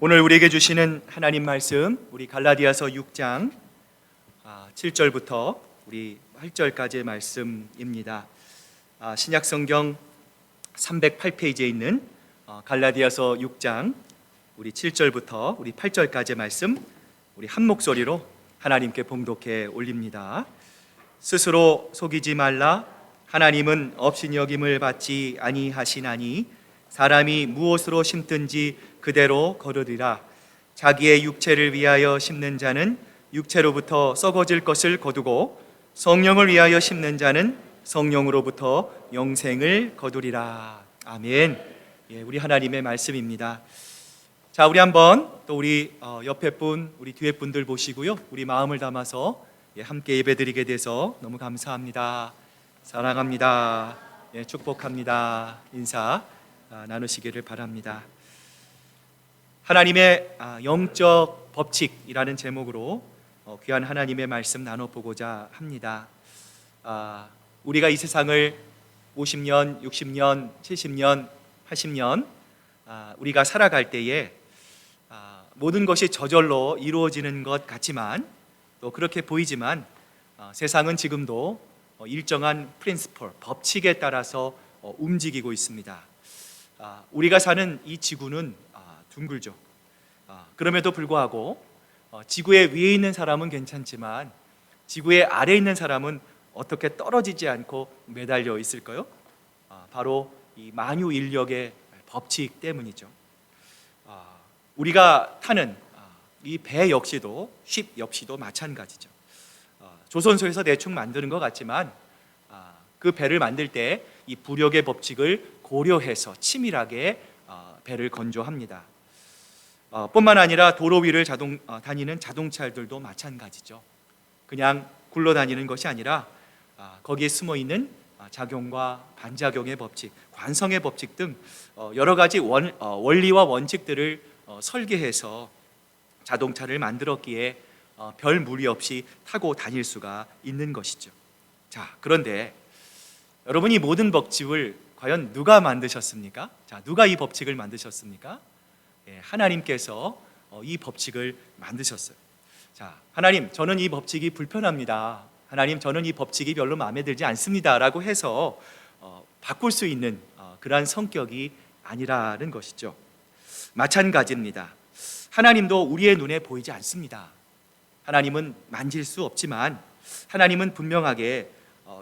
오늘 우리에게 주시는 하나님 말씀, 우리 갈라디아서 6장 7절부터 우리 8절까지의 말씀입니다. 신약 성경 308페이지에 있는 갈라디아서 6장 우리 7절부터 우리 8절까지의 말씀, 우리 한 목소리로 하나님께 봉독해 올립니다. 스스로 속이지 말라. 하나님은 업신여김을 받지 아니하시나니 사람이 무엇으로 심든지 그대로 거두리라. 자기의 육체를 위하여 심는 자는 육체로부터 썩어질 것을 거두고 성령을 위하여 심는 자는 성령으로부터 영생을 거두리라. 아멘. 우리 하나님의 말씀입니다. 자, 우리 한번 또 우리 옆에 분, 우리 뒤에 분들 보시고요, 우리 마음을 담아서 함께 예배드리게 돼서 너무 감사합니다. 사랑합니다. 축복합니다. 인사 나누시기를 바랍니다. 하나님의 영적 법칙이라는 제목으로 귀한 하나님의 말씀 나눠보고자 합니다. 우리가 이 세상을 50년, 60년, 70년, 80년 우리가 살아갈 때에 모든 것이 저절로 이루어지는 것 같지만, 또 그렇게 보이지만 세상은 지금도 일정한 프린시플, 법칙에 따라서 움직이고 있습니다. 우리가 사는 이 지구는 둥글죠. 그럼에도 불구하고 지구의 위에 있는 사람은 괜찮지만 지구의 아래에 있는 사람은 어떻게 떨어지지 않고 매달려 있을까요? 바로 이 만유 인력의 법칙 때문이죠. 우리가 타는 이 배 역시도, 쉽 역시도 마찬가지죠. 조선소에서 대충 만드는 것 같지만 그 배를 만들 때 이 부력의 법칙을 고려해서 치밀하게 배를 건조합니다. 뿐만 아니라 도로 위를 다니는 자동차들도 마찬가지죠. 그냥 굴러다니는 것이 아니라 거기에 숨어있는 작용과 반작용의 법칙, 관성의 법칙 등 여러 가지 원리와 원칙들을 설계해서 자동차를 만들었기에 별 무리 없이 타고 다닐 수가 있는 것이죠. 자, 그런데 여러분, 이 모든 법칙을 과연 누가 만드셨습니까? 자, 누가 이 법칙을 만드셨습니까? 하나님께서 이 법칙을 만드셨어요. 자, 하나님, 저는 이 법칙이 불편합니다. 하나님, 저는 이 법칙이 별로 마음에 들지 않습니다. 라고 해서 바꿀 수 있는 그러한 성격이 아니라는 것이죠. 마찬가지입니다. 하나님도 우리의 눈에 보이지 않습니다. 하나님은 만질 수 없지만 하나님은 분명하게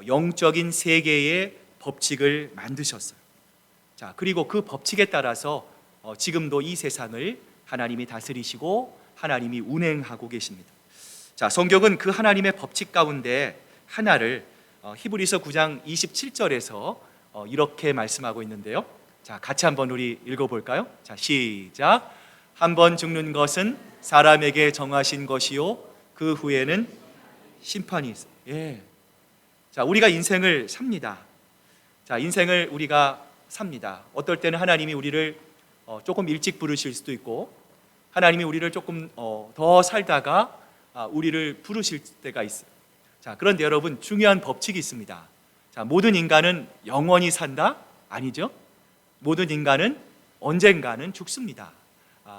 영적인 세계의 법칙을 만드셨어요. 자, 그리고 그 법칙에 따라서 지금도 이 세상을 하나님이 다스리시고 하나님이 운행하고 계십니다. 자, 성경은 그 하나님의 법칙 가운데 하나를 히브리서 9장 27절에서 이렇게 말씀하고 있는데요. 자, 같이 한번 우리 읽어볼까요? 자, 시작. 한 번 죽는 것은 사람에게 정하신 것이요 그 후에는 심판이 있어요. 자, 우리가 인생을 삽니다. 자, 인생을 우리가 삽니다. 어떨 때는 하나님이 우리를 조금 일찍 부르실 수도 있고, 하나님이 우리를 조금 더 살다가 우리를 부르실 때가 있어요. 자, 그런데 여러분, 중요한 법칙이 있습니다. 자, 모든 인간은 영원히 산다? 아니죠. 모든 인간은 언젠가는 죽습니다.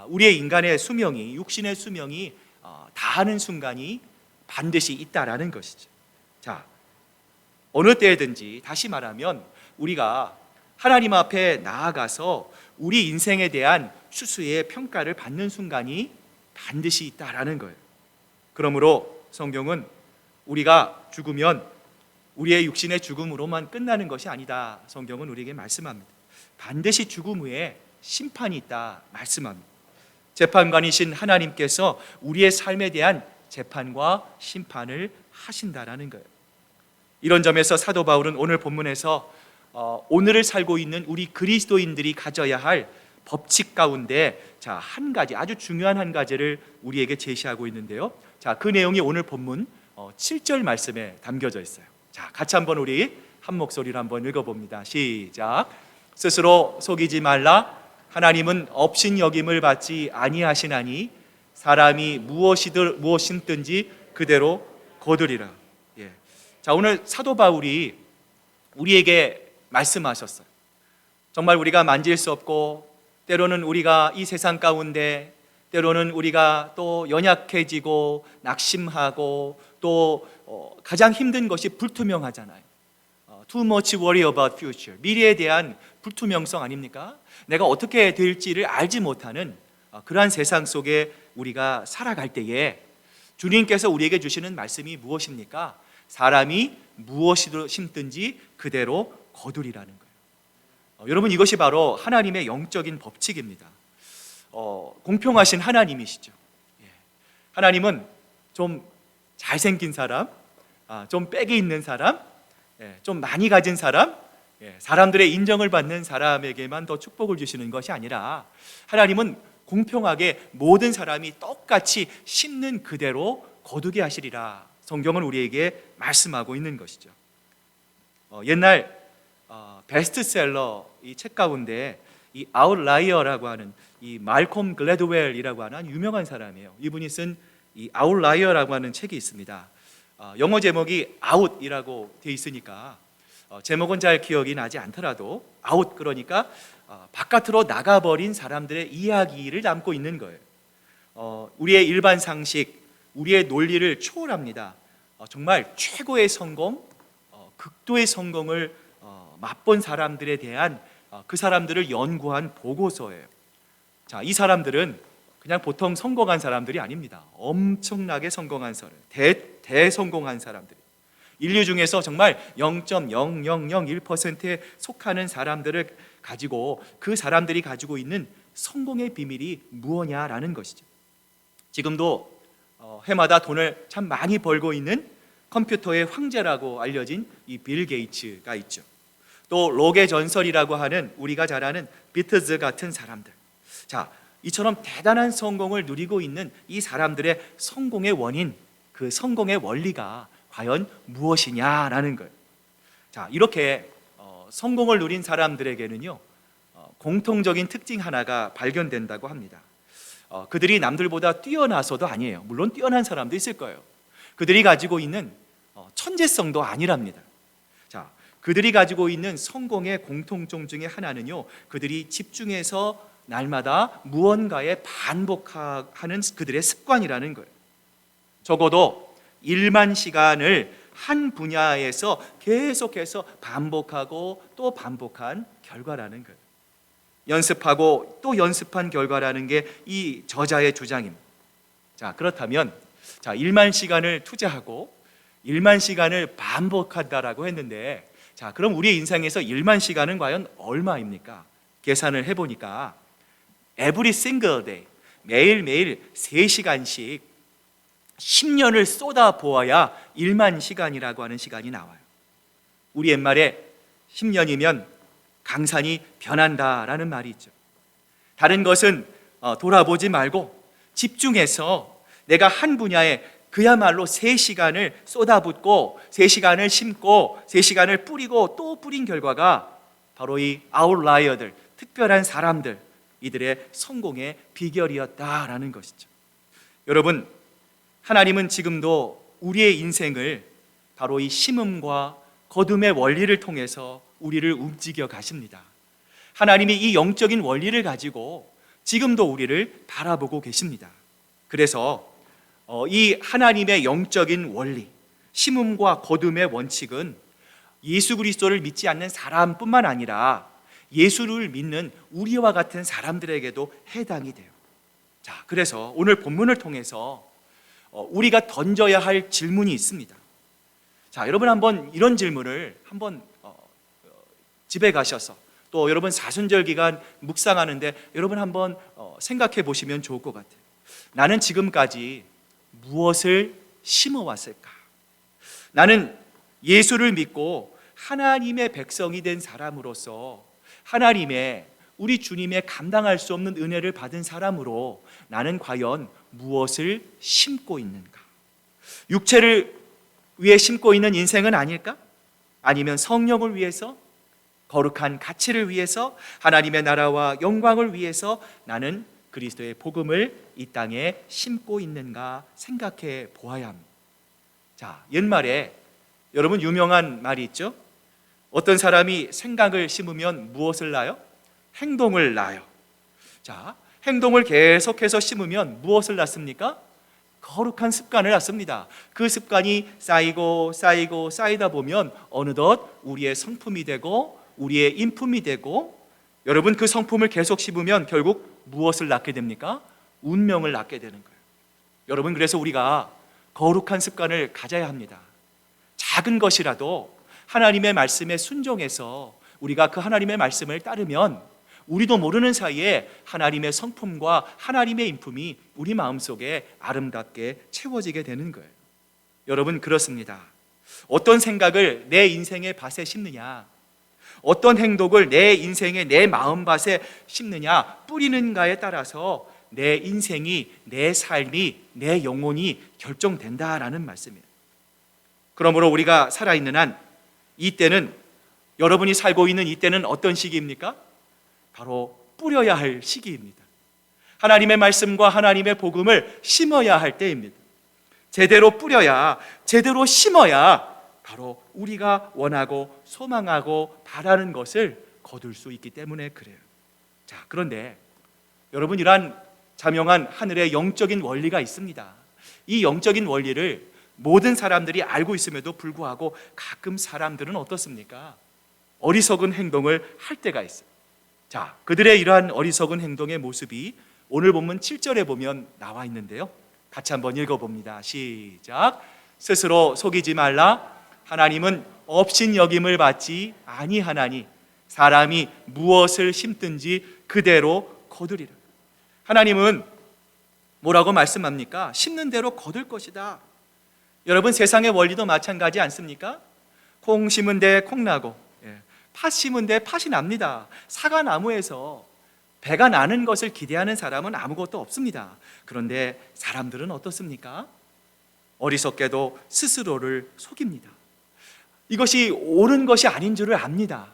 우리의 인간의 수명이, 육신의 수명이 다하는 순간이 반드시 있다라는 것이죠. 자, 어느 때든지, 다시 말하면 우리가 하나님 앞에 나아가서 우리 인생에 대한 추수의 평가를 받는 순간이 반드시 있다라는 거예요. 그러므로 성경은 우리가 죽으면 우리의 육신의 죽음으로만 끝나는 것이 아니다. 성경은 우리에게 말씀합니다. 반드시 죽음 후에 심판이 있다 말씀합니다. 재판관이신 하나님께서 우리의 삶에 대한 재판과 심판을 하신다라는 거예요. 이런 점에서 사도 바울은 오늘 본문에서 오늘을 살고 있는 우리 그리스도인들이 가져야 할 법칙 가운데 한 가지, 아주 중요한 한 가지를 우리에게 제시하고 있는데요. 자, 그 내용이 오늘 본문 7절 말씀에 담겨져 있어요. 자, 같이 한번 우리 한 목소리로 한번 읽어봅니다. 시작. 스스로 속이지 말라. 하나님은 업신여김을 받지 아니하시나니 사람이 무엇이든지 그대로 거두리라. 자, 오늘 사도 바울이 우리에게 말씀하셨어요. 정말 우리가 만질 수 없고 때로는 우리가 이 세상 가운데 때로는 우리가 또 연약해지고 낙심하고 또 가장 힘든 것이 불투명하잖아요. Too much worry about future. 미래에 대한 불투명성 아닙니까? 내가 어떻게 될지를 알지 못하는 그러한 세상 속에 우리가 살아갈 때에 주님께서 우리에게 주시는 말씀이 무엇입니까? 사람이 무엇을 심든지 그대로 거두리라는 거예요. 여러분, 이것이 바로 하나님의 영적인 법칙입니다. 공평하신 하나님이시죠. 하나님은 좀 잘생긴 사람, 좀 빽이 있는 사람, 좀 많이 가진 사람, 사람들의 인정을 받는 사람에게만 더 축복을 주시는 것이 아니라 하나님은 공평하게 모든 사람이 똑같이 심는 그대로 거두게 하시리라. 성경은 우리에게 말씀하고 있는 것이죠. 옛날 베스트셀러 이 책 가운데 이 아웃라이어라고 하는 이 말콤 글래드웰이라고 하는 유명한 사람이에요. 이분이 쓴 이 아웃라이어라고 하는 책이 있습니다. 영어 제목이 아웃이라고 돼 있으니까 제목은 잘 기억이 나지 않더라도 아웃, 그러니까 바깥으로 나가버린 사람들의 이야기를 담고 있는 거예요. 우리의 일반 상식, 우리의 논리를 초월합니다. 정말 최고의 성공, 극도의 성공을 맛본 사람들에 대한 그 사람들을 연구한 보고서예요. 자, 이 사람들은 그냥 보통 성공한 사람들이 아닙니다. 엄청나게 성공한 사람, 대성공한 사람들. 인류 중에서 정말 0.0001%에 속하는 사람들을 가지고 그 사람들이 가지고 있는 성공의 비밀이 무엇냐라는 것이죠. 지금도 해마다 돈을 참 많이 벌고 있는 컴퓨터의 황제라고 알려진 이 빌 게이츠가 있죠. 또 록의 전설이라고 하는 우리가 잘 아는 비트즈 같은 사람들. 자, 이처럼 대단한 성공을 누리고 있는 이 사람들의 성공의 원인, 그 성공의 원리가 과연 무엇이냐라는 거예요. 자, 이렇게 성공을 누린 사람들에게는요, 공통적인 특징 하나가 발견된다고 합니다. 그들이 남들보다 뛰어나서도 아니에요. 물론 뛰어난 사람도 있을 거예요. 그들이 가지고 있는 천재성도 아니랍니다. 자, 그들이 가지고 있는 성공의 공통점 중에 하나는요, 그들이 집중해서 날마다 무언가에 반복하는 그들의 습관이라는 거예요. 적어도 1만 시간을 한 분야에서 계속해서 반복하고 또 반복한 결과라는 거예요. 연습하고 또 연습한 결과라는 게 이 저자의 주장입니다. 자, 그렇다면 1만 시간을 투자하고 1만 시간을 반복한다라고 했는데, 자, 그럼 우리의 인생에서 1만 시간은 과연 얼마입니까? 계산을 해보니까 every single day, 매일매일 3시간씩 10년을 쏟아 보아야 1만 시간이라고 하는 시간이 나와요. 우리 옛말에 10년이면 강산이 변한다라는 말이 있죠. 다른 것은 돌아보지 말고 집중해서 내가 한 분야에 그야말로 3시간을 쏟아붓고 3시간을 심고 3시간을 뿌리고 또 뿌린 결과가 바로 이 아웃라이어들, 특별한 사람들, 이들의 성공의 비결이었다라는 것이죠. 여러분, 하나님은 지금도 우리의 인생을 바로 이 심음과 거둠의 원리를 통해서 우리를 움직여 가십니다. 하나님이 이 영적인 원리를 가지고 지금도 우리를 바라보고 계십니다. 그래서 이 하나님의 영적인 원리, 심음과 거둠의 원칙은 예수 그리스도를 믿지 않는 사람뿐만 아니라 예수를 믿는 우리와 같은 사람들에게도 해당이 돼요. 자, 그래서 오늘 본문을 통해서 우리가 던져야 할 질문이 있습니다. 자, 여러분 한번 이런 질문을 한번 집에 가셔서 또 여러분 사순절 기간 묵상하는데 여러분 한번 생각해 보시면 좋을 것 같아요. 나는 지금까지 무엇을 심어왔을까? 나는 예수를 믿고 하나님의 백성이 된 사람으로서 하나님의, 우리 주님의 감당할 수 없는 은혜를 받은 사람으로 나는 과연 무엇을 심고 있는가? 육체를 위해 심고 있는 인생은 아닐까? 아니면 성령을 위해서, 거룩한 가치를 위해서, 하나님의 나라와 영광을 위해서 나는 그리스도의 복음을 이 땅에 심고 있는가 생각해 보아야 합니다. 자, 옛말에 여러분 유명한 말이 있죠? 어떤 사람이 생각을 심으면 무엇을 낳아요? 행동을 낳아요. 자, 행동을 계속해서 심으면 무엇을 낳습니까? 거룩한 습관을 낳습니다. 그 습관이 쌓이고 쌓이고 쌓이다 보면 어느덧 우리의 성품이 되고 우리의 인품이 되고, 여러분 그 성품을 계속 심으면 결국 무엇을 낳게 됩니까? 운명을 낳게 되는 거예요. 여러분, 그래서 우리가 거룩한 습관을 가져야 합니다. 작은 것이라도 하나님의 말씀에 순종해서 우리가 그 하나님의 말씀을 따르면 우리도 모르는 사이에 하나님의 성품과 하나님의 인품이 우리 마음속에 아름답게 채워지게 되는 거예요. 여러분, 그렇습니다. 어떤 생각을 내 인생의 밭에 심느냐, 어떤 행동을 내 인생의 내 마음밭에 심느냐, 뿌리는가에 따라서 내 인생이, 내 삶이, 내 영혼이 결정된다라는 말씀이에요. 그러므로 우리가 살아있는 한, 이때는, 여러분이 살고 있는 이때는 어떤 시기입니까? 바로 뿌려야 할 시기입니다. 하나님의 말씀과 하나님의 복음을 심어야 할 때입니다. 제대로 뿌려야, 제대로 심어야 바로 우리가 원하고 소망하고 바라는 것을 거둘 수 있기 때문에 그래요. 자, 그런데 여러분, 이러한 자명한 하늘의 영적인 원리가 있습니다. 이 영적인 원리를 모든 사람들이 알고 있음에도 불구하고 가끔 사람들은 어떻습니까? 어리석은 행동을 할 때가 있어요. 자, 그들의 이러한 어리석은 행동의 모습이 오늘 본문 7절에 보면 나와 있는데요, 같이 한번 읽어봅니다. 시작. 스스로 속이지 말라. 하나님은 업신여김을 받지 아니하나니 사람이 무엇을 심든지 그대로 거두리라. 하나님은 뭐라고 말씀합니까? 심는 대로 거둘 것이다. 여러분, 세상의 원리도 마찬가지 않습니까? 콩 심은 데 콩 나고, 팥 심은 데 팥이 납니다. 사과나무에서 배가 나는 것을 기대하는 사람은 아무것도 없습니다. 그런데 사람들은 어떻습니까? 어리석게도 스스로를 속입니다. 이것이 옳은 것이 아닌 줄을 압니다.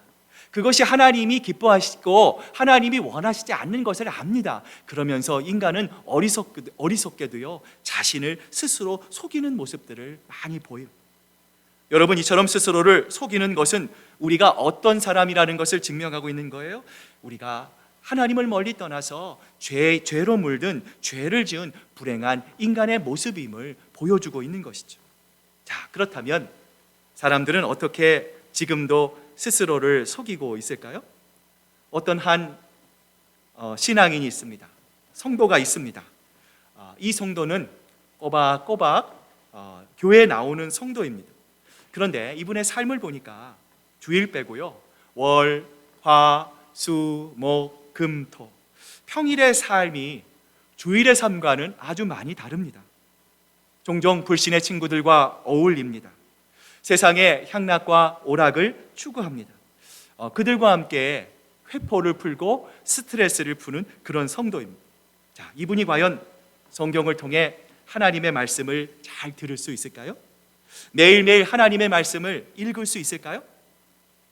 그것이 하나님이 기뻐하시고 하나님이 원하시지 않는 것을 압니다. 그러면서 인간은 어리석게도요, 자신을 스스로 속이는 모습들을 많이 보여요. 여러분, 이처럼 스스로를 속이는 것은 우리가 어떤 사람이라는 것을 증명하고 있는 거예요. 우리가 하나님을 멀리 떠나서 죄로 물든, 죄를 지은 불행한 인간의 모습임을 보여주고 있는 것이죠. 자, 그렇다면 사람들은 어떻게 지금도 스스로를 속이고 있을까요? 어떤 한 신앙인이 있습니다. 성도가 있습니다. 이 성도는 꼬박꼬박 교회에 나오는 성도입니다. 그런데 이분의 삶을 보니까 주일 빼고요, 월, 화, 수, 목, 금, 토, 평일의 삶이 주일의 삶과는 아주 많이 다릅니다. 종종 불신의 친구들과 어울립니다. 세상의 향락과 오락을 추구합니다. 그들과 함께 회포를 풀고 스트레스를 푸는 그런 성도입니다. 자, 이분이 과연 성경을 통해 하나님의 말씀을 잘 들을 수 있을까요? 매일매일 하나님의 말씀을 읽을 수 있을까요?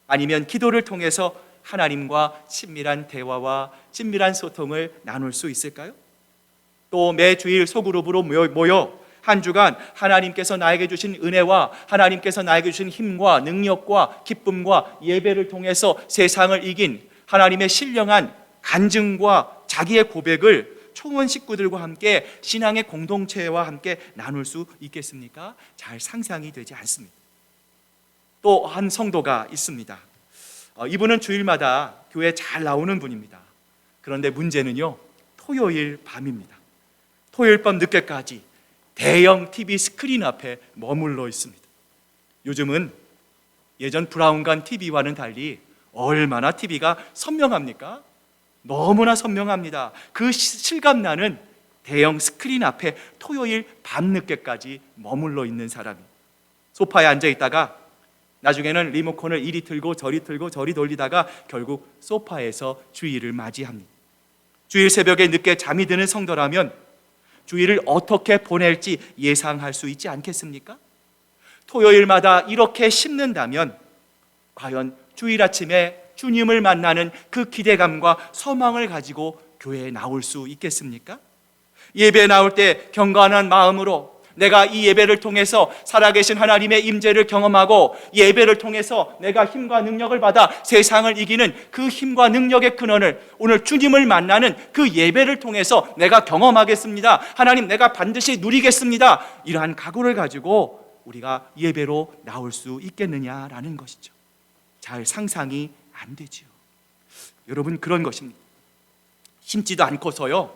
아니면 기도를 통해서 하나님과 친밀한 대화와 친밀한 소통을 나눌 수 있을까요? 또 매주일 소그룹으로 모여 한 주간 하나님께서 나에게 주신 은혜와 하나님께서 나에게 주신 힘과 능력과 기쁨과 예배를 통해서 세상을 이긴 하나님의 신령한 간증과 자기의 고백을 초원 식구들과 함께 신앙의 공동체와 함께 나눌 수 있겠습니까? 잘 상상이 되지 않습니다. 또 한 성도가 있습니다. 이분은 주일마다 교회에 잘 나오는 분입니다. 그런데 문제는요, 토요일 밤입니다. 토요일 밤 늦게까지 대형 TV 스크린 앞에 머물러 있습니다. 요즘은 예전 브라운관 TV와는 달리 얼마나 TV가 선명합니까? 너무나 선명합니다. 그 실감나는 대형 스크린 앞에 토요일 밤늦게까지 머물러 있는 사람이 소파에 앉아 있다가 나중에는 리모컨을 이리 틀고 저리 돌리다가 결국 소파에서 주일을 맞이합니다. 주일 새벽에 늦게 잠이 드는 성도라면 주일을 어떻게 보낼지 예상할 수 있지 않겠습니까? 토요일마다 이렇게 심는다면 과연 주일 아침에 주님을 만나는 그 기대감과 소망을 가지고 교회에 나올 수 있겠습니까? 예배에 나올 때 경건한 마음으로 내가 이 예배를 통해서 살아계신 하나님의 임재를 경험하고 예배를 통해서 내가 힘과 능력을 받아 세상을 이기는 그 힘과 능력의 근원을 오늘 주님을 만나는 그 예배를 통해서 내가 경험하겠습니다. 하나님, 내가 반드시 누리겠습니다. 이러한 각오를 가지고 우리가 예배로 나올 수 있겠느냐라는 것이죠. 잘 상상이 안 되지요. 여러분, 그런 것입니다. 심지도 않고서요,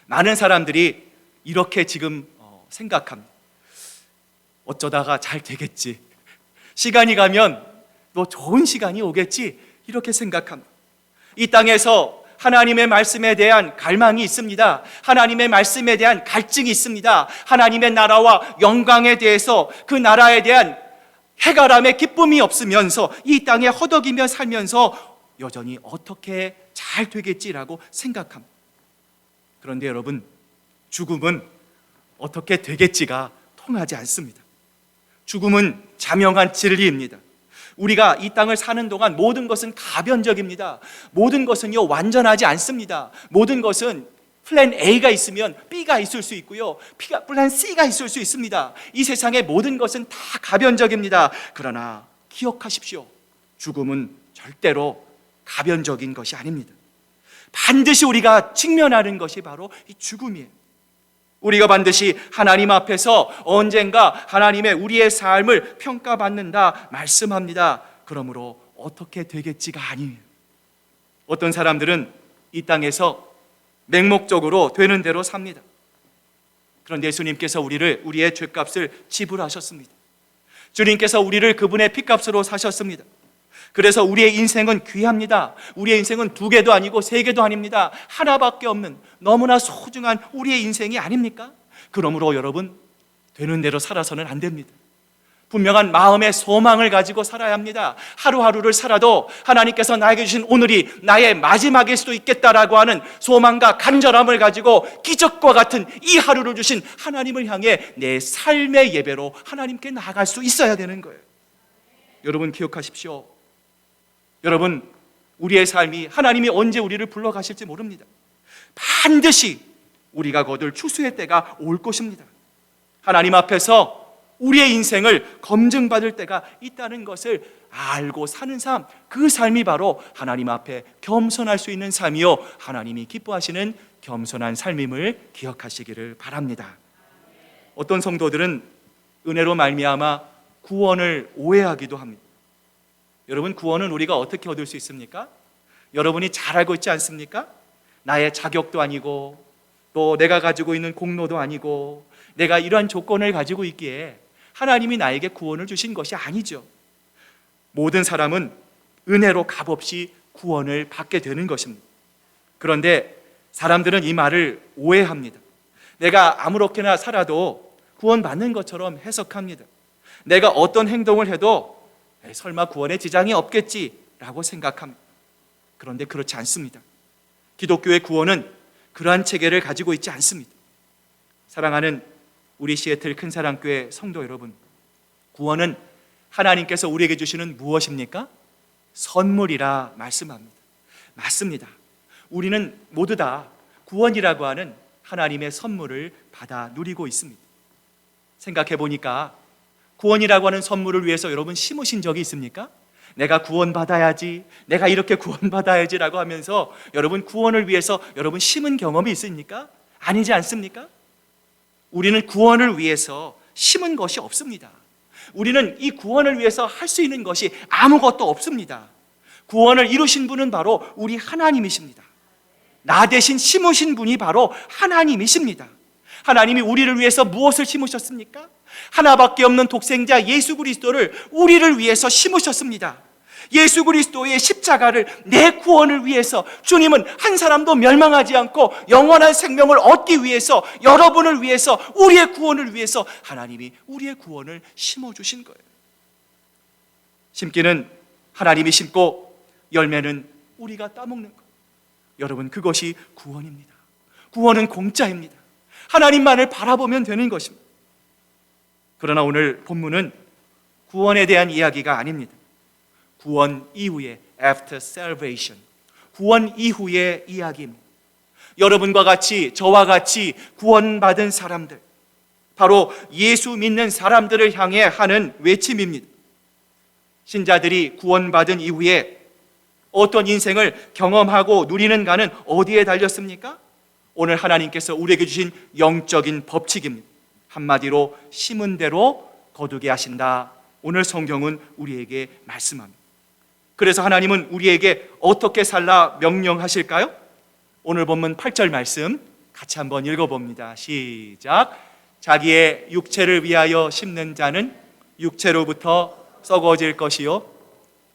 많은 사람들이 이렇게 지금 생각합니다. 어쩌다가 잘 되겠지, 시간이 가면 또 좋은 시간이 오겠지, 이렇게 생각합니다. 이 땅에서 하나님의 말씀에 대한 갈망이 있습니다. 하나님의 말씀에 대한 갈증이 있습니다. 하나님의 나라와 영광에 대해서, 그 나라에 대한 해가람의 기쁨이 없으면서 이 땅에 허덕이며 살면서 여전히 어떻게 잘 되겠지라고 생각합니다. 그런데 여러분, 죽음은 어떻게 되겠지가 통하지 않습니다. 죽음은 자명한 진리입니다. 우리가 이 땅을 사는 동안 모든 것은 가변적입니다. 모든 것은요, 완전하지 않습니다. 모든 것은 플랜 A가 있으면 B가 있을 수 있고요, 플랜 C가 있을 수 있습니다. 이 세상의 모든 것은 다 가변적입니다. 그러나 기억하십시오. 죽음은 절대로 가변적인 것이 아닙니다. 반드시 우리가 직면하는 것이 바로 이 죽음이에요. 우리가 반드시 하나님 앞에서 언젠가 하나님의 우리의 삶을 평가받는다 말씀합니다. 그러므로 어떻게 되겠지가 아니에요. 어떤 사람들은 이 땅에서 맹목적으로 되는 대로 삽니다. 그런데 예수님께서 우리의 죄값을 지불하셨습니다. 주님께서 우리를 그분의 피값으로 사셨습니다. 그래서 우리의 인생은 귀합니다. 우리의 인생은 2개도 아니고 3개도 아닙니다. 하나밖에 없는 너무나 소중한 우리의 인생이 아닙니까? 그러므로 여러분, 되는 대로 살아서는 안 됩니다. 분명한 마음의 소망을 가지고 살아야 합니다. 하루하루를 살아도 하나님께서 나에게 주신 오늘이 나의 마지막일 수도 있겠다라고 하는 소망과 간절함을 가지고 기적과 같은 이 하루를 주신 하나님을 향해 내 삶의 예배로 하나님께 나아갈 수 있어야 되는 거예요. 여러분, 기억하십시오. 여러분, 우리의 삶이 하나님이 언제 우리를 불러가실지 모릅니다. 반드시 우리가 거둘 추수의 때가 올 것입니다. 하나님 앞에서 우리의 인생을 검증받을 때가 있다는 것을 알고 사는 삶, 그 삶이 바로 하나님 앞에 겸손할 수 있는 삶이요, 하나님이 기뻐하시는 겸손한 삶임을 기억하시기를 바랍니다. 어떤 성도들은 은혜로 말미암아 구원을 오해하기도 합니다. 여러분, 구원은 우리가 어떻게 얻을 수 있습니까? 여러분이 잘 알고 있지 않습니까? 나의 자격도 아니고 또 내가 가지고 있는 공로도 아니고 내가 이러한 조건을 가지고 있기에 하나님이 나에게 구원을 주신 것이 아니죠. 모든 사람은 은혜로 값없이 구원을 받게 되는 것입니다. 그런데 사람들은 이 말을 오해합니다. 내가 아무렇게나 살아도 구원받는 것처럼 해석합니다. 내가 어떤 행동을 해도 설마 구원에 지장이 없겠지라고 생각합니다. 그런데 그렇지 않습니다. 기독교의 구원은 그러한 체계를 가지고 있지 않습니다. 사랑하는 우리 시애틀 큰사랑교회 성도 여러분, 구원은 하나님께서 우리에게 주시는 무엇입니까? 선물이라 말씀합니다. 맞습니다. 우리는 모두 다 구원이라고 하는 하나님의 선물을 받아 누리고 있습니다. 생각해 보니까 구원이라고 하는 선물을 위해서 여러분 심으신 적이 있습니까? 내가 구원받아야지, 내가 이렇게 구원받아야지라고 하면서 여러분 구원을 위해서 여러분 심은 경험이 있습니까? 아니지 않습니까? 우리는 구원을 위해서 심은 것이 없습니다. 우리는 이 구원을 위해서 할 수 있는 것이 아무것도 없습니다. 구원을 이루신 분은 바로 우리 하나님이십니다. 나 대신 심으신 분이 바로 하나님이십니다. 하나님이 우리를 위해서 무엇을 심으셨습니까? 하나밖에 없는 독생자 예수 그리스도를 우리를 위해서 심으셨습니다. 예수 그리스도의 십자가를 내 구원을 위해서, 주님은 한 사람도 멸망하지 않고 영원한 생명을 얻기 위해서, 여러분을 위해서, 우리의 구원을 위해서 하나님이 우리의 구원을 심어주신 거예요. 심기는 하나님이 심고 열매는 우리가 따먹는 거예요. 여러분, 그것이 구원입니다. 구원은 공짜입니다. 하나님만을 바라보면 되는 것입니다. 그러나 오늘 본문은 구원에 대한 이야기가 아닙니다. 구원 이후에, after salvation, 구원 이후의 이야기입니다. 여러분과 같이, 저와 같이 구원받은 사람들, 바로 예수 믿는 사람들을 향해 하는 외침입니다. 신자들이 구원받은 이후에 어떤 인생을 경험하고 누리는가는 어디에 달렸습니까? 오늘 하나님께서 우리에게 주신 영적인 법칙입니다. 한마디로 심은 대로 거두게 하신다. 오늘 성경은 우리에게 말씀합니다. 그래서 하나님은 우리에게 어떻게 살라 명령하실까요? 오늘 본문 8절 말씀 같이 한번 읽어봅니다. 시작. 자기의 육체를 위하여 심는 자는 육체로부터 썩어질 것이요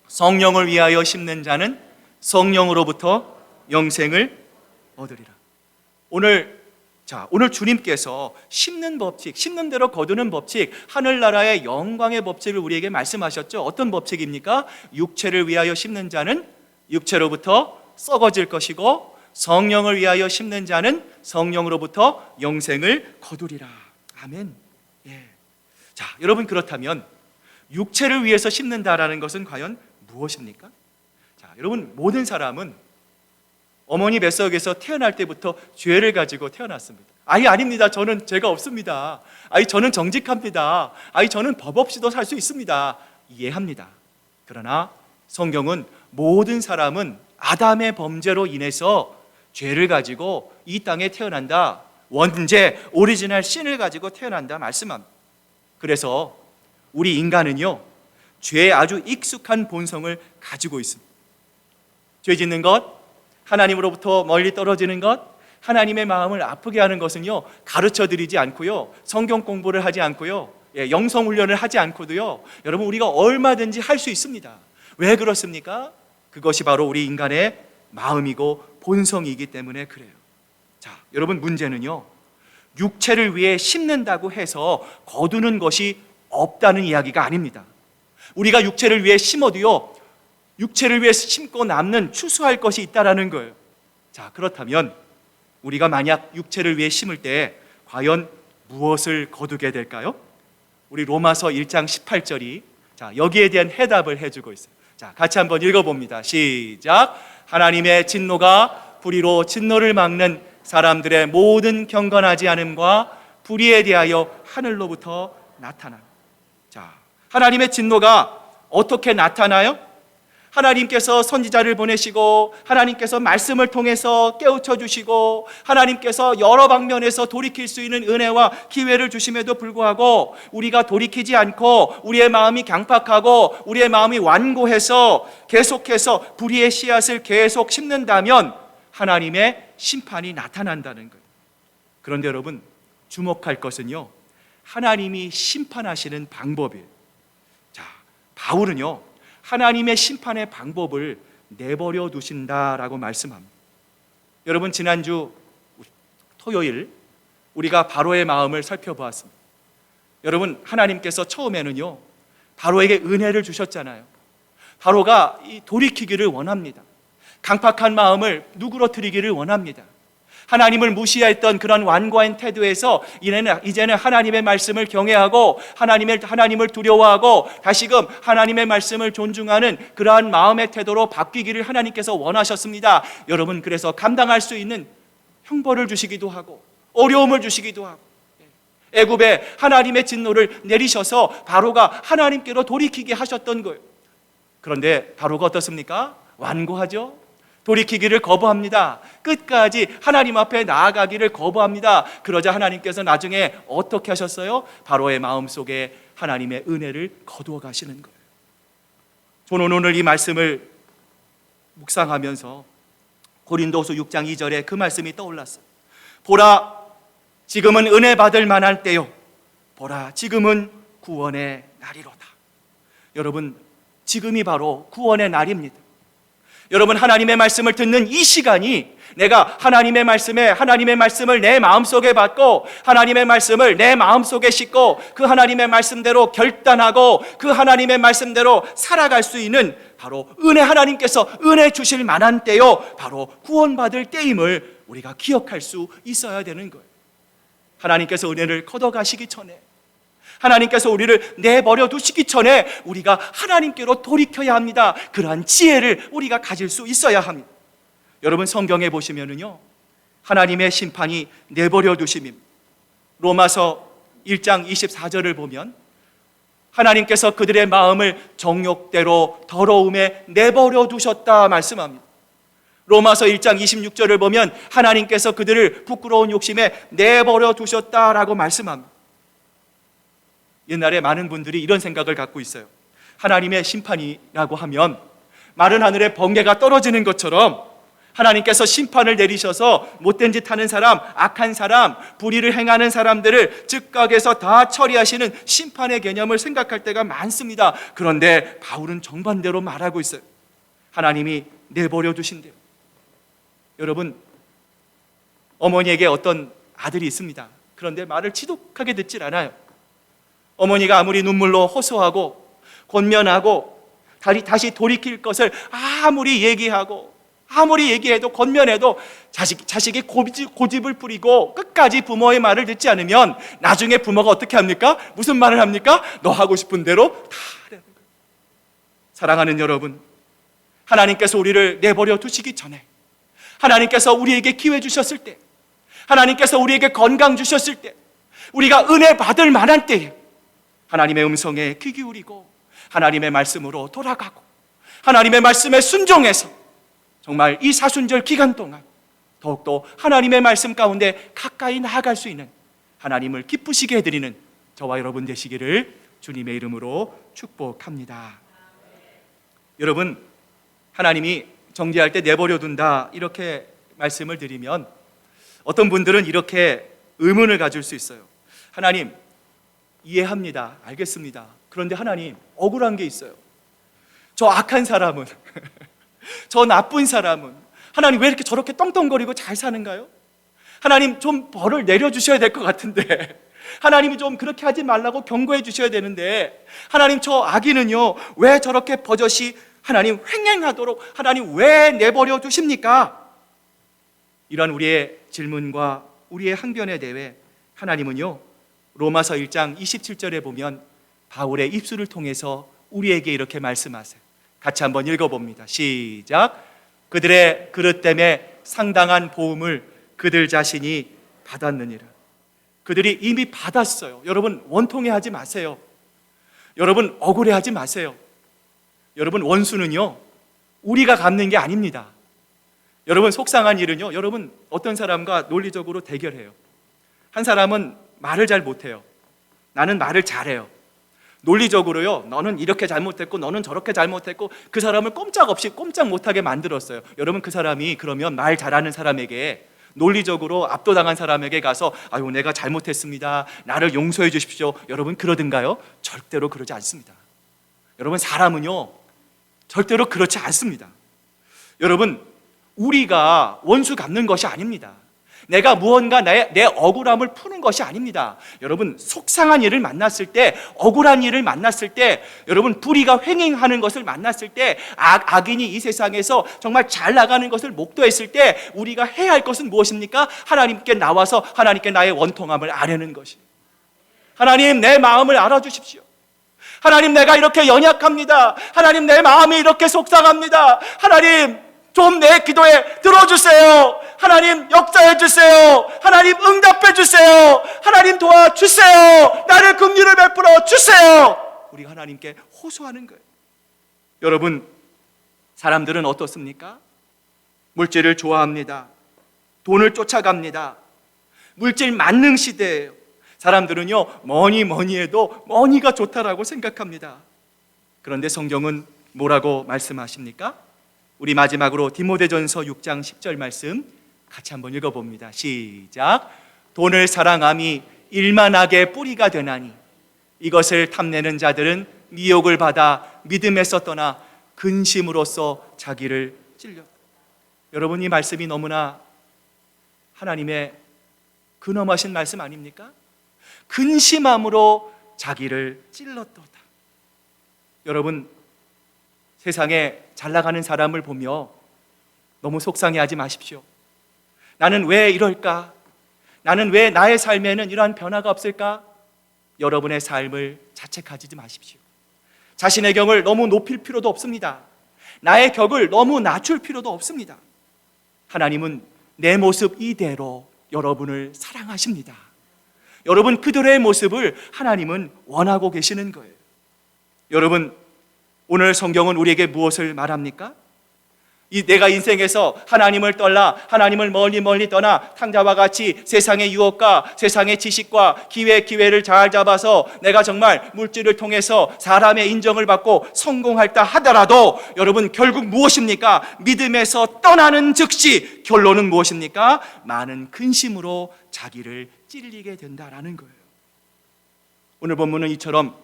성령을 위하여 심는 자는 성령으로부터 영생을 얻으리라. 오늘 주님께서 심는 법칙, 심는 대로 거두는 법칙, 하늘나라의 영광의 법칙을 우리에게 말씀하셨죠. 어떤 법칙입니까? 육체를 위하여 심는 자는 육체로부터 썩어질 것이고 성령을 위하여 심는 자는 성령으로부터 영생을 거두리라. 아멘. 예. 자, 여러분, 그렇다면 육체를 위해서 심는다라는 것은 과연 무엇입니까? 자, 여러분, 모든 사람은 어머니 뱃속에서 태어날 때부터 죄를 가지고 태어났습니다. 아닙니다. 저는 죄가 없습니다. 저는 정직합니다. 저는 법 없이도 살 수 있습니다. 이해합니다. 그러나 성경은 모든 사람은 아담의 범죄로 인해서 죄를 가지고 이 땅에 태어난다. 원죄, 오리지널 신을 가지고 태어난다 말씀합니다. 그래서 우리 인간은요, 죄에 아주 익숙한 본성을 가지고 있습니다. 죄 짓는 것, 하나님으로부터 멀리 떨어지는 것, 하나님의 마음을 아프게 하는 것은요, 가르쳐 드리지 않고요, 성경 공부를 하지 않고요, 영성 훈련을 하지 않고도요, 여러분, 우리가 얼마든지 할 수 있습니다. 왜 그렇습니까? 그것이 바로 우리 인간의 마음이고 본성이기 때문에 그래요. 자, 여러분, 문제는요, 육체를 위해 심는다고 해서 거두는 것이 없다는 이야기가 아닙니다. 우리가 육체를 위해 심어도요, 육체를 위해 심고 남는 추수할 것이 있다라는 거예요. 자, 그렇다면 우리가 만약 육체를 위해 심을 때 과연 무엇을 거두게 될까요? 우리 로마서 1장 18절이 여기에 대한 해답을 해주고 있어요. 자, 같이 한번 읽어봅니다. 시작. 하나님의 진노가 불의로 진노를 막는 사람들의 모든 경건하지 않음과 불의에 대하여 하늘로부터 나타나. 자, 하나님의 진노가 어떻게 나타나요? 하나님께서 선지자를 보내시고 하나님께서 말씀을 통해서 깨우쳐 주시고 하나님께서 여러 방면에서 돌이킬 수 있는 은혜와 기회를 주심에도 불구하고 우리가 돌이키지 않고 우리의 마음이 강팍하고 우리의 마음이 완고해서 계속해서 불의의 씨앗을 계속 심는다면 하나님의 심판이 나타난다는 거예요. 그런데 여러분, 주목할 것은요, 하나님이 심판하시는 방법이에요. 자, 바울은요, 하나님의 심판의 방법을 내버려 두신다라고 말씀합니다. 여러분, 지난주 토요일 우리가 바로의 마음을 살펴보았습니다. 여러분, 하나님께서 처음에는요, 바로에게 은혜를 주셨잖아요. 바로가 돌이키기를 원합니다. 강팍한 마음을 누그러뜨리기를 원합니다. 하나님을 무시했던 그런 완고한 태도에서 이제는 하나님의 말씀을 경외하고 하나님을 두려워하고 다시금 하나님의 말씀을 존중하는 그러한 마음의 태도로 바뀌기를 하나님께서 원하셨습니다. 여러분, 그래서 감당할 수 있는 형벌을 주시기도 하고 어려움을 주시기도 하고 애굽에 하나님의 진노를 내리셔서 바로가 하나님께로 돌이키게 하셨던 거예요. 그런데 바로가 어떻습니까? 완고하죠? 돌이키기를 거부합니다. 끝까지 하나님 앞에 나아가기를 거부합니다. 그러자 하나님께서 나중에 어떻게 하셨어요? 바로의 마음속에 하나님의 은혜를 거두어 가시는 거예요. 저는 오늘 이 말씀을 묵상하면서 고린도후서 6장 2절에 그 말씀이 떠올랐어요. 보라, 지금은 은혜 받을 만할 때요. 보라, 지금은 구원의 날이로다. 여러분, 지금이 바로 구원의 날입니다. 여러분, 하나님의 말씀을 듣는 이 시간이 내가 하나님의 말씀을 내 마음속에 받고 하나님의 말씀을 내 마음속에 싣고 그 하나님의 말씀대로 결단하고 그 하나님의 말씀대로 살아갈 수 있는 바로 하나님께서 은혜 주실 만한 때요, 바로 구원받을 때임을 우리가 기억할 수 있어야 되는 거예요. 하나님께서 은혜를 걷어가시기 전에, 하나님께서 우리를 내버려 두시기 전에 우리가 하나님께로 돌이켜야 합니다. 그러한 지혜를 우리가 가질 수 있어야 합니다. 여러분, 성경에 보시면은요, 하나님의 심판이 내버려 두심입니다. 로마서 1장 24절을 보면 하나님께서 그들의 마음을 정욕대로 더러움에 내버려 두셨다 말씀합니다. 로마서 1장 26절을 보면 하나님께서 그들을 부끄러운 욕심에 내버려 두셨다라고 말씀합니다. 옛날에 많은 분들이 이런 생각을 갖고 있어요. 하나님의 심판이라고 하면 마른 하늘에 번개가 떨어지는 것처럼 하나님께서 심판을 내리셔서 못된 짓 하는 사람, 악한 사람, 불의를 행하는 사람들을 즉각에서 다 처리하시는 심판의 개념을 생각할 때가 많습니다. 그런데 바울은 정반대로 말하고 있어요. 하나님이 내버려 두신대요. 여러분, 어머니에게 어떤 아들이 있습니다. 그런데 말을 지독하게 듣질 않아요. 어머니가 아무리 눈물로 호소하고 권면하고 다시 돌이킬 것을 아무리 얘기해도 권면해도 자식이 고집을 부리고 끝까지 부모의 말을 듣지 않으면 나중에 부모가 어떻게 합니까? 무슨 말을 합니까? 너 하고 싶은 대로 다 하라는 거예요. 사랑하는 여러분, 하나님께서 우리를 내버려 두시기 전에, 하나님께서 우리에게 기회 주셨을 때, 하나님께서 우리에게 건강 주셨을 때, 우리가 은혜 받을 만한 때에 하나님의 음성에 귀 기울이고 하나님의 말씀으로 돌아가고 하나님의 말씀에 순종해서 정말 이 사순절 기간 동안 더욱더 하나님의 말씀 가운데 가까이 나아갈 수 있는, 하나님을 기쁘시게 해드리는 저와 여러분 되시기를 주님의 이름으로 축복합니다. 여러분, 하나님이 정죄할 때 내버려 둔다 이렇게 말씀을 드리면 어떤 분들은 이렇게 의문을 가질 수 있어요. 하나님, 이해합니다. 알겠습니다. 그런데 하나님, 억울한 게 있어요. 저 악한 사람은 저 나쁜 사람은 하나님 왜 이렇게 저렇게 떵떵거리고 잘 사는가요? 하나님, 좀 벌을 내려주셔야 될 것 같은데, 하나님이 좀 그렇게 하지 말라고 경고해 주셔야 되는데, 하나님, 저 악인은요 왜 저렇게 버젓이 하나님 횡행하도록 하나님 왜 내버려 두십니까? 이런 우리의 질문과 우리의 항변에 대해 하나님은요 로마서 1장 27절에 보면 바울의 입술을 통해서 우리에게 이렇게 말씀하세요. 같이 한번 읽어봅니다. 시작. 그들의 그릇 때문에 상당한 보응을 그들 자신이 받았느니라. 그들이 이미 받았어요. 여러분, 원통해하지 마세요. 여러분, 억울해하지 마세요. 여러분, 원수는요 우리가 갚는 게 아닙니다. 여러분, 속상한 일은요, 여러분 어떤 사람과 논리적으로 대결해요. 한 사람은 말을 잘 못해요. 나는 말을 잘해요. 논리적으로요, 너는 이렇게 잘못했고 너는 저렇게 잘못했고 그 사람을 꼼짝 못하게 만들었어요. 여러분, 그 사람이 그러면 말 잘하는 사람에게, 논리적으로 압도당한 사람에게 가서 아유, 내가 잘못했습니다, 나를 용서해 주십시오, 여러분 그러든가요? 절대로 그러지 않습니다. 여러분, 사람은요 절대로 그렇지 않습니다. 여러분, 우리가 원수 갚는 것이 아닙니다. 내가 무언가 내 억울함을 푸는 것이 아닙니다. 여러분, 속상한 일을 만났을 때, 억울한 일을 만났을 때, 여러분 불의가 횡행하는 것을 만났을 때, 악인이 이 세상에서 정말 잘 나가는 것을 목도했을 때 우리가 해야 할 것은 무엇입니까? 하나님께 나와서 하나님께 나의 원통함을 아뢰는 것이, 하나님, 내 마음을 알아주십시오. 하나님, 내가 이렇게 연약합니다. 하나님, 내 마음이 이렇게 속상합니다. 하나님, 좀 내 기도에 들어주세요. 하나님, 역사해 주세요. 하나님, 응답해 주세요. 하나님, 도와주세요. 나를 긍휼을 베풀어 주세요. 우리 하나님께 호소하는 거예요. 여러분, 사람들은 어떻습니까? 물질을 좋아합니다. 돈을 쫓아갑니다. 물질 만능 시대예요. 사람들은요 뭐니 해도 머니가 좋다라고 생각합니다. 그런데 성경은 뭐라고 말씀하십니까? 우리 마지막으로 디모데전서 6장 10절 말씀 같이 한번 읽어봅니다. 시작. 돈을 사랑함이 일만하게 뿌리가 되나니 이것을 탐내는 자들은 미혹을 받아 믿음에서 떠나 근심으로써 자기를 찔렸다. 여러분, 이 말씀이 너무나 하나님의 근엄하신 말씀 아닙니까? 근심함으로 자기를 찔렀도다. 여러분, 세상에 잘 나가는 사람을 보며 너무 속상해하지 마십시오. 나는 왜 이럴까? 나는 왜 나의 삶에는 이러한 변화가 없을까? 여러분의 삶을 자책하지 마십시오. 자신의 격을 너무 높일 필요도 없습니다. 나의 격을 너무 낮출 필요도 없습니다. 하나님은 내 모습 이대로 여러분을 사랑하십니다. 여러분, 그들의 모습을 하나님은 원하고 계시는 거예요. 여러분, 오늘 성경은 우리에게 무엇을 말합니까? 내가 인생에서 하나님을 떠나, 하나님을 멀리 떠나 탕자와 같이 세상의 유혹과 세상의 지식과 기회를 잘 잡아서 내가 정말 물질을 통해서 사람의 인정을 받고 성공할다 하더라도 여러분, 결국 무엇입니까? 믿음에서 떠나는 즉시 결론은 무엇입니까? 많은 근심으로 자기를 찔리게 된다라는 거예요. 오늘 본문은 이처럼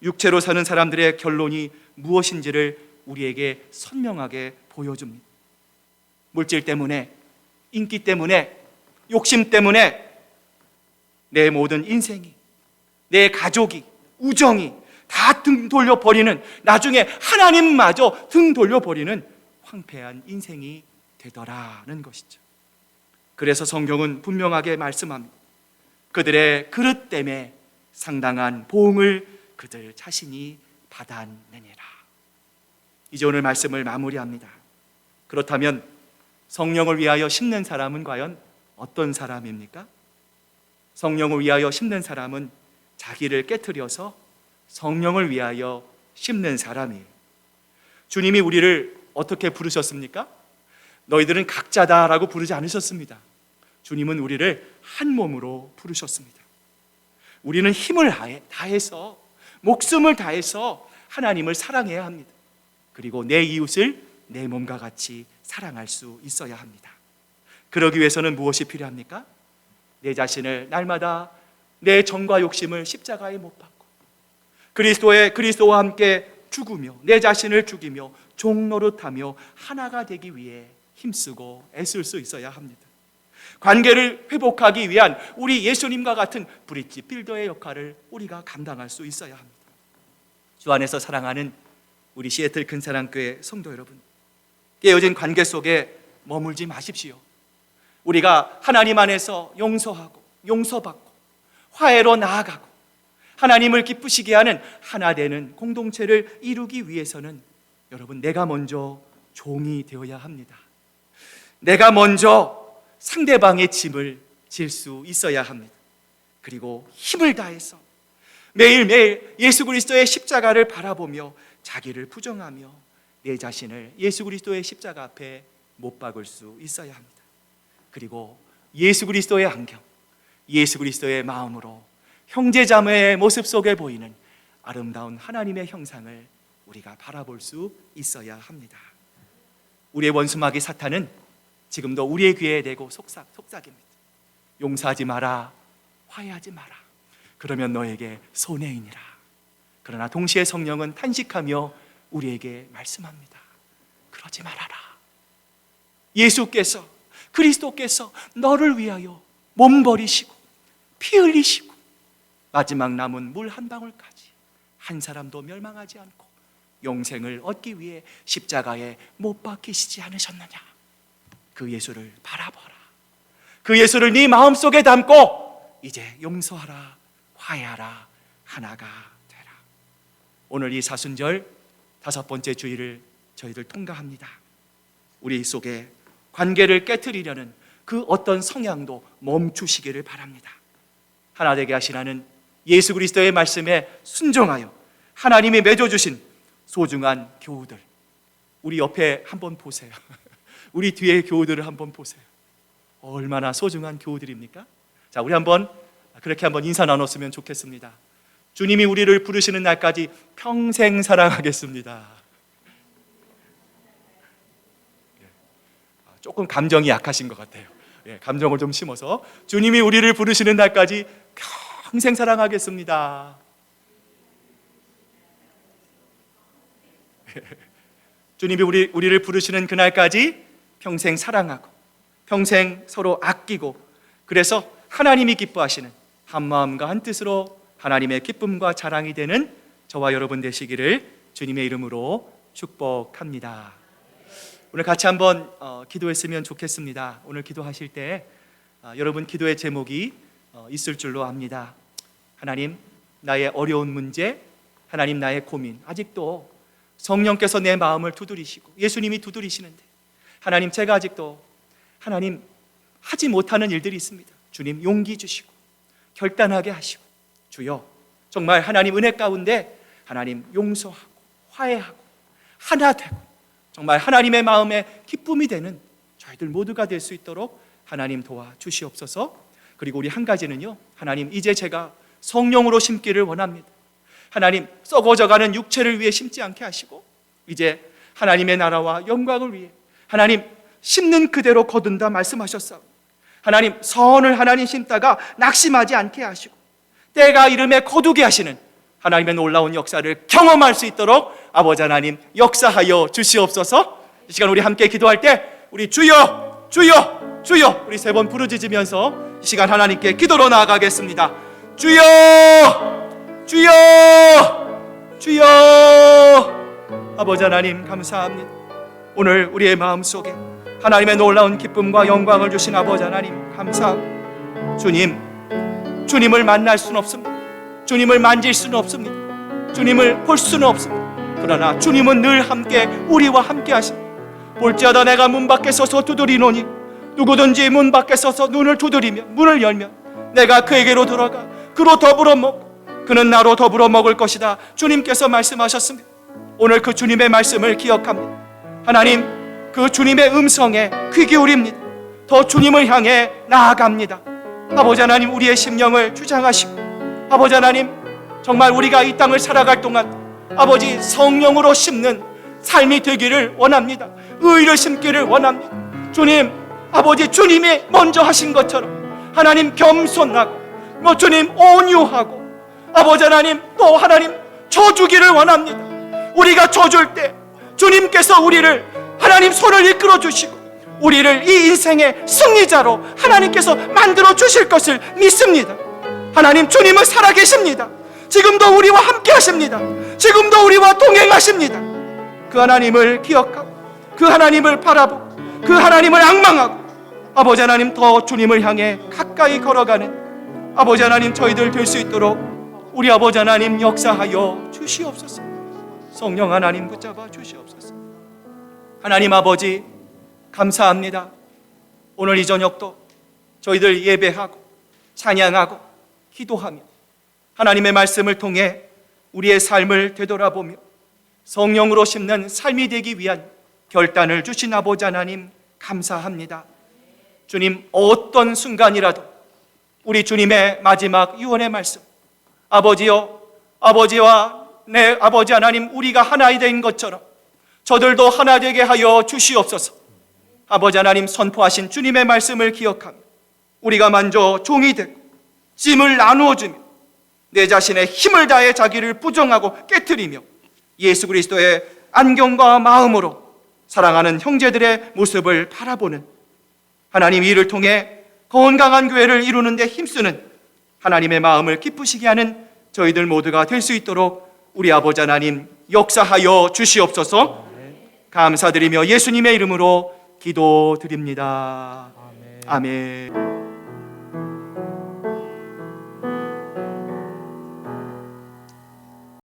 육체로 사는 사람들의 결론이 무엇인지를 우리에게 선명하게 보여줍니다. 물질 때문에, 인기 때문에, 욕심 때문에 내 모든 인생이, 내 가족이, 우정이 다 등 돌려버리는, 나중에 하나님마저 등 돌려버리는 황폐한 인생이 되더라는 것이죠. 그래서 성경은 분명하게 말씀합니다. 그들의 그릇 때문에 상당한 보응을 그들 자신이 받았느니라. 이제 오늘 말씀을 마무리합니다. 그렇다면 성령을 위하여 심는 사람은 과연 어떤 사람입니까? 성령을 위하여 심는 사람은 자기를 깨트려서 성령을 위하여 심는 사람이에요. 주님이 우리를 어떻게 부르셨습니까? 너희들은 각자다라고 부르지 않으셨습니다. 주님은 우리를 한 몸으로 부르셨습니다. 우리는 힘을 다해서, 목숨을 다해서 하나님을 사랑해야 합니다. 그리고 내 이웃을 내 몸과 같이 사랑할 수 있어야 합니다. 그러기 위해서는 무엇이 필요합니까? 내 자신을 날마다 내 정과 욕심을 십자가에 못 박고 그리스도와 함께 죽으며 내 자신을 죽이며 종노릇하며 하나가 되기 위해 힘쓰고 애쓸 수 있어야 합니다. 관계를 회복하기 위한 우리 예수님과 같은 브릿지 빌더의 역할을 우리가 감당할 수 있어야 합니다. 주 안에서 사랑하는 우리 시애틀 근사랑교회 성도 여러분, 깨어진 관계 속에 머물지 마십시오. 우리가 하나님 안에서 용서하고 용서받고 화해로 나아가고 하나님을 기쁘시게 하는 하나 되는 공동체를 이루기 위해서는 여러분, 내가 먼저 종이 되어야 합니다. 내가 먼저 상대방의 짐을 질 수 있어야 합니다. 그리고 힘을 다해서 매일매일 예수 그리스도의 십자가를 바라보며 자기를 부정하며 내 자신을 예수 그리스도의 십자가 앞에 못 박을 수 있어야 합니다. 그리고 예수 그리스도의 안경, 예수 그리스도의 마음으로 형제자매의 모습 속에 보이는 아름다운 하나님의 형상을 우리가 바라볼 수 있어야 합니다. 우리의 원수마귀 사탄은 지금도 우리의 귀에 대고 속삭입니다. 용서하지 마라, 화해하지 마라. 그러면 너에게 손해이니라. 그러나 동시에 성령은 탄식하며 우리에게 말씀합니다. 그러지 말아라. 예수께서, 그리스도께서 너를 위하여 몸 버리시고 피 흘리시고 마지막 남은 물 한 방울까지 한 사람도 멸망하지 않고 영생을 얻기 위해 십자가에 못 박히시지 않으셨느냐. 그 예수를 바라보라. 그 예수를 네 마음속에 담고 이제 용서하라, 화해하라, 하나가 되라. 오늘 이 사순절 5번째 주일을 저희들 통과합니다. 우리 속에 관계를 깨트리려는 그 어떤 성향도 멈추시기를 바랍니다. 하나 되게 하시라는 예수 그리스도의 말씀에 순종하여 하나님이 맺어주신 소중한 교우들, 우리 옆에 한번 보세요. 우리 뒤에 교우들을 한번 보세요. 얼마나 소중한 교우들입니까? 자, 우리 그렇게 한번 인사 나눴으면 좋겠습니다. 주님이 우리를 부르시는 날까지 평생 사랑하겠습니다. 조금 감정이 약하신 것 같아요. 감정을 좀 심어서 주님이 우리를 부르시는 날까지 평생 사랑하겠습니다. 주님이 우리를 부르시는 그날까지 평생 사랑하고 평생 서로 아끼고, 그래서 하나님이 기뻐하시는 한마음과 한뜻으로 하나님의 기쁨과 자랑이 되는 저와 여러분 되시기를 주님의 이름으로 축복합니다. 오늘 같이 한번 기도했으면 좋겠습니다. 오늘 기도하실 때 여러분 기도의 제목이 있을 줄로 압니다. 하나님, 나의 어려운 문제, 하나님 나의 고민, 아직도 성령께서 내 마음을 두드리시고 예수님이 두드리시는데, 하나님, 제가 아직도 하나님 하지 못하는 일들이 있습니다. 주님 용기 주시고 결단하게 하시고, 주여 정말 하나님 은혜 가운데 하나님 용서하고 화해하고 하나 되고 정말 하나님의 마음에 기쁨이 되는 저희들 모두가 될 수 있도록 하나님 도와주시옵소서. 그리고 우리 한 가지는요, 하나님 이제 제가 성령으로 심기를 원합니다. 하나님 썩어져가는 육체를 위해 심지 않게 하시고 이제 하나님의 나라와 영광을 위해 하나님 심는 그대로 거둔다 말씀하셨사오. 하나님 선을 하나님 심다가 낙심하지 않게 하시고 때가 이름에 거두게 하시는 하나님의 놀라운 역사를 경험할 수 있도록 아버지 하나님 역사하여 주시옵소서. 이 시간 우리 함께 기도할 때 우리 주여 주여 주여 우리 세 번 부르짖으면서 이 시간 하나님께 기도로 나아가겠습니다. 주여 주여 주여. 아버지 하나님 감사합니다. 오늘 우리의 마음속에 하나님의 놀라운 기쁨과 영광을 주신 아버지 하나님 감사합니다. 주님을 만날 수는 없습니다. 주님을 만질 수는 없습니다. 주님을 볼 수는 없습니다. 그러나 주님은 늘 함께 우리와 함께 하십니다. 볼지어다 내가 문 밖에 서서 두드리노니 누구든지 문 밖에 서서 눈을 두드리며 문을 열면 내가 그에게로 들어가 그로 더불어 먹고 그는 나로 더불어 먹을 것이다. 주님께서 말씀하셨습니다. 오늘 그 주님의 말씀을 기억합니다. 하나님 그 주님의 음성에 귀 기울입니다. 더 주님을 향해 나아갑니다. 아버지 하나님 우리의 심령을 주장하시고 아버지 하나님 정말 우리가 이 땅을 살아갈 동안 아버지 성령으로 심는 삶이 되기를 원합니다. 의를 심기를 원합니다. 주님 아버지 주님이 먼저 하신 것처럼 하나님 겸손하고 주님 온유하고 아버지 하나님 또 하나님 져주기를 원합니다. 우리가 져줄 때 주님께서 우리를 하나님 손을 이끌어 주시고 우리를 이 인생의 승리자로 하나님께서 만들어 주실 것을 믿습니다. 하나님 주님은 살아계십니다. 지금도 우리와 함께 하십니다. 지금도 우리와 동행하십니다. 그 하나님을 기억하고 그 하나님을 바라보고 그 하나님을 앙망하고 아버지 하나님 더 주님을 향해 가까이 걸어가는 아버지 하나님 저희들 될 수 있도록 우리 아버지 하나님 역사하여 주시옵소서. 성령 하나님 붙잡아 주시옵소서. 하나님 아버지 감사합니다. 오늘 이 저녁도 저희들 예배하고 찬양하고 기도하며 하나님의 말씀을 통해 우리의 삶을 되돌아보며 성령으로 심는 삶이 되기 위한 결단을 주신 아버지 하나님 감사합니다. 주님 어떤 순간이라도 우리 주님의 마지막 유언의 말씀 아버지여 아버지와 내 아버지 하나님 우리가 하나 된 것처럼 저들도 하나 되게 하여 주시옵소서. 아버지 하나님 선포하신 주님의 말씀을 기억하며 우리가 먼저 종이 되고 짐을 나누어 주며 내 자신의 힘을 다해 자기를 부정하고 깨트리며 예수 그리스도의 안경과 마음으로 사랑하는 형제들의 모습을 바라보는 하나님 이를 통해 건강한 교회를 이루는 데 힘쓰는 하나님의 마음을 기쁘시게 하는 저희들 모두가 될 수 있도록 우리 아버지 하나님 역사하여 주시옵소서. 감사드리며 예수님의 이름으로 기도드립니다. 아멘.